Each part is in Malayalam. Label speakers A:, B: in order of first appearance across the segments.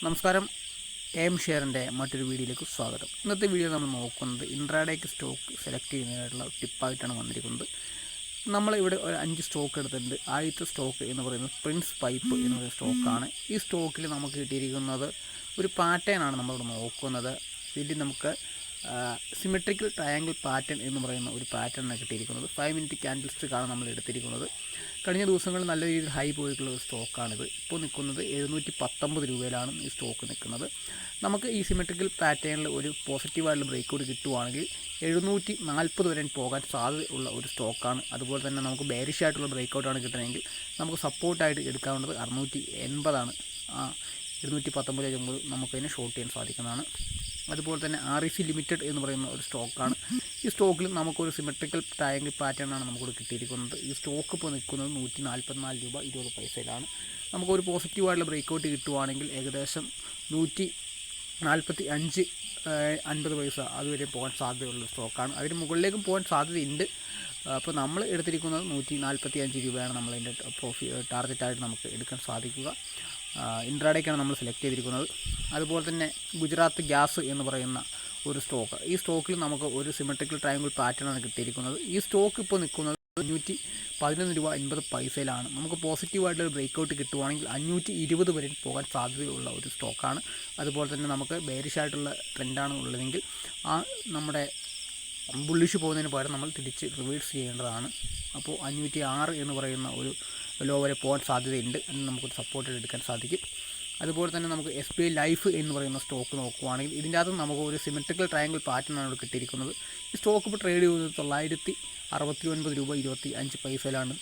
A: നമസ്കാരം. എം ഷെയറിൻ്റെ മറ്റൊരു വീഡിയോയിലേക്ക് സ്വാഗതം. ഇന്നത്തെ വീഡിയോ നമ്മൾ നോക്കുന്നത് ഇൻട്രാഡേക്ക് സ്റ്റോക്ക് സെലക്ട് ചെയ്യുന്നതിനായിട്ടുള്ള ടിപ്പായിട്ടാണ് വന്നിരിക്കുന്നത്. നമ്മളിവിടെ ഒരു 5 സ്റ്റോക്ക് എടുത്തിട്ടുണ്ട്. ആദ്യത്തെ സ്റ്റോക്ക് എന്ന് പറയുന്നത് പ്രിൻസ് പൈപ്പ് എന്ന് പറയുന്ന സ്റ്റോക്കാണ്. ഈ സ്റ്റോക്കിൽ നമുക്ക് കിട്ടിയിരിക്കുന്നത് ഒരു പാറ്റേൺ ആണ് നമ്മളിവിടെ നോക്കുന്നത്. ഇതിൽ നമുക്ക് സിമെട്രിക്കൽ ട്രയാങ്കിൾ പാറ്റേൺ എന്ന് പറയുന്ന ഒരു പാറ്റേണാണ് കിട്ടിയിരിക്കുന്നത്. 5 മിനിറ്റ് ക്യാൻഡിൽ സ്റ്റിക്കാണ് നമ്മൾ എടുത്തിരിക്കുന്നത്. കഴിഞ്ഞ ദിവസങ്ങളിൽ നല്ല രീതിയിൽ ഹൈ പോയിട്ടുള്ള ഒരു സ്റ്റോക്കാണിത്. ഇപ്പോൾ നിൽക്കുന്നത് 719 രൂപയിലാണ് ഈ സ്റ്റോക്ക് നിൽക്കുന്നത്. നമുക്ക് ഈ സിമെട്രിക്കൽ പാറ്റേണിൽ ഒരു പോസിറ്റീവായിട്ടുള്ള ബ്രേക്കൗട്ട് കിട്ടുവാണെങ്കിൽ 740 വരെ പോകാൻ സാധ്യതയുള്ള ഒരു സ്റ്റോക്കാണ്. അതുപോലെ തന്നെ നമുക്ക് ബെയറിഷ് ആയിട്ടുള്ള ബ്രേക്കൗട്ടാണ് കിട്ടണമെങ്കിൽ നമുക്ക് സപ്പോർട്ടായിട്ട് എടുക്കാവുന്നത് 680 219 നമുക്കതിനെ ഷോർട്ട് ചെയ്യാൻ സാധിക്കുന്നതാണ്. അതുപോലെ തന്നെ REC ലിമിറ്റഡ് എന്ന് പറയുന്ന ഒരു സ്റ്റോക്കാണ്. ഈ സ്റ്റോക്കിൽ നമുക്കൊരു സിമെട്രിക്കൽ ട്രയാങ്കിൾ പാറ്റേണാണ് നമുക്കിവിടെ കിട്ടിയിരിക്കുന്നത്. ഈ സ്റ്റോക്ക് ഇപ്പോൾ നിൽക്കുന്നത് 144 രൂപ 20 പൈസയിലാണ്. നമുക്കൊരു പോസിറ്റീവായിട്ടുള്ള ബ്രേക്കൗട്ട് കിട്ടുവാണെങ്കിൽ ഏകദേശം 145 50 പൈസ അതുവരെ പോകാൻ സാധ്യതയുള്ള സ്റ്റോക്കാണ്. അതിന് മുകളിലേക്കും പോകാൻ സാധ്യതയുണ്ട്. അപ്പോൾ നമ്മൾ എടുത്തിരിക്കുന്നത് 145 രൂപയാണ് നമ്മളതിൻ്റെ ടാർഗറ്റായിട്ട് നമുക്ക് എടുക്കാൻ സാധിക്കുക. ഇൻട്രാഡേക്കാണ് നമ്മൾ സെലക്ട് ചെയ്തിരിക്കുന്നത്. അതുപോലെ തന്നെ ഗുജറാത്ത് ഗ്യാസ് എന്ന് പറയുന്ന ഒരു സ്റ്റോക്ക്. ഈ സ്റ്റോക്കിൽ നമുക്ക് ഒരു സിമെട്രിക്കൽ ട്രയാങ്കിൾ പാറ്റേണാണ് കിട്ടിയിരിക്കുന്നത്. ഈ സ്റ്റോക്ക് ഇപ്പോൾ നിൽക്കുന്നത് 511 രൂപ 80 പൈസയിലാണ്. നമുക്ക് പോസിറ്റീവായിട്ടൊരു ബ്രേക്കൗട്ട് കിട്ടുവാണെങ്കിൽ 520 വരെ പോകാൻ സാധ്യതയുള്ള ഒരു സ്റ്റോക്കാണ്. അതുപോലെ തന്നെ നമുക്ക് ബെയറിഷ് ആയിട്ടുള്ള ട്രെൻഡാണ് ഉള്ളതെങ്കിൽ നമ്മുടെ ബുള്ളിഷ് പോകുന്നതിന് പകരം നമ്മൾ തിരിച്ച് റിവേഴ്സ് ചെയ്യേണ്ടതാണ്. അപ്പോൾ 506 എന്ന് പറയുന്ന ഒരു ലോ വരെ പോകാൻ സാധ്യതയുണ്ട്. അതിന് നമുക്കൊരു സപ്പോർട്ട് എടുക്കാൻ സാധിക്കും. അതുപോലെ തന്നെ നമുക്ക് SBI ലൈഫ് എന്ന് പറയുന്ന സ്റ്റോക്ക് നോക്കുകയാണെങ്കിൽ ഇതിൻ്റെ അകത്ത് നമുക്ക് ഒരു സിമെട്രിക്കൽ ട്രയാങ്കിൾ പാറ്റേണാണ് ഇവിടെ കിട്ടിയിരിക്കുന്നത്. ഈ സ്റ്റോക്ക് ഇപ്പോൾ ട്രേഡ് ചെയ്യുന്നത് 969 രൂപ 25 പൈസയിലാണ്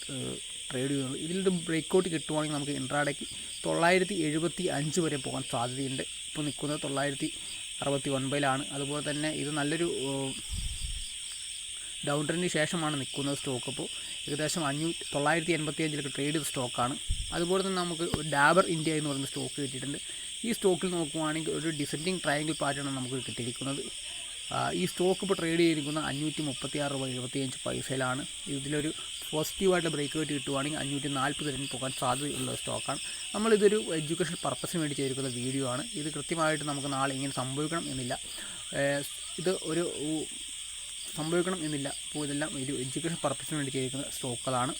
A: ട്രേഡ് ചെയ്യുന്നത്. ഇതിലൊരു ബ്രേക്കൗട്ട് കിട്ടുവാണെങ്കിൽ നമുക്ക് ഇൻട്രാഡേക്ക് 975 വരെ പോകാൻ സാധ്യതയുണ്ട്. ഇപ്പോൾ നിൽക്കുന്നത് 969 അതുപോലെ തന്നെ ഇത് നല്ലൊരു ഡൗൺ ട്രെൻഡിന് ശേഷമാണ് നിൽക്കുന്നത് സ്റ്റോക്ക്. അപ്പോൾ ഏകദേശം 985 ട്രേഡ് ചെയ്ത സ്റ്റോക്കാണ്. അതുപോലെ തന്നെ നമുക്ക് ഒരു ഡാബർ ഇന്ത്യ എന്ന് പറയുന്ന സ്റ്റോക്ക് കിട്ടിയിട്ടുണ്ട്. ഈ സ്റ്റോക്കിൽ നോക്കുവാണെങ്കിൽ ഒരു ഡിസെൻഡിങ് ട്രയാങ്കിൾ പാറ്റേണാണ് നമുക്ക് കിട്ടിയിരിക്കുന്നത്. ഈ സ്റ്റോക്ക് ഇപ്പോൾ ട്രേഡ് ചെയ്തിരിക്കുന്നത് 536 രൂപ 75 പൈസയിലാണ്. ഇതിലൊരു പോസിറ്റീവായിട്ട് ബ്രേക്കൗട്ട് കിട്ടുവാണെങ്കിൽ 540 വരെ പോകാൻ സാധ്യതയുള്ള സ്റ്റോക്കാണ്. നമ്മളിതൊരു എഡ്യൂക്കേഷൻ പർപ്പസിന് വേണ്ടി ചെയ്തിരിക്കുന്ന വീഡിയോ ആണ്. ഇത് കൃത്യമായിട്ട് നമുക്ക് നാളെ ഇങ്ങനെ സംഭവിക്കണം എന്നില്ല. അപ്പോൾ ഇതെല്ലാം ഒരു എഡ്യൂക്കേഷൻ പർപ്പസിന് വേണ്ടി ചെയ്തിരിക്കുന്ന സ്റ്റോക്കുകളാണ്.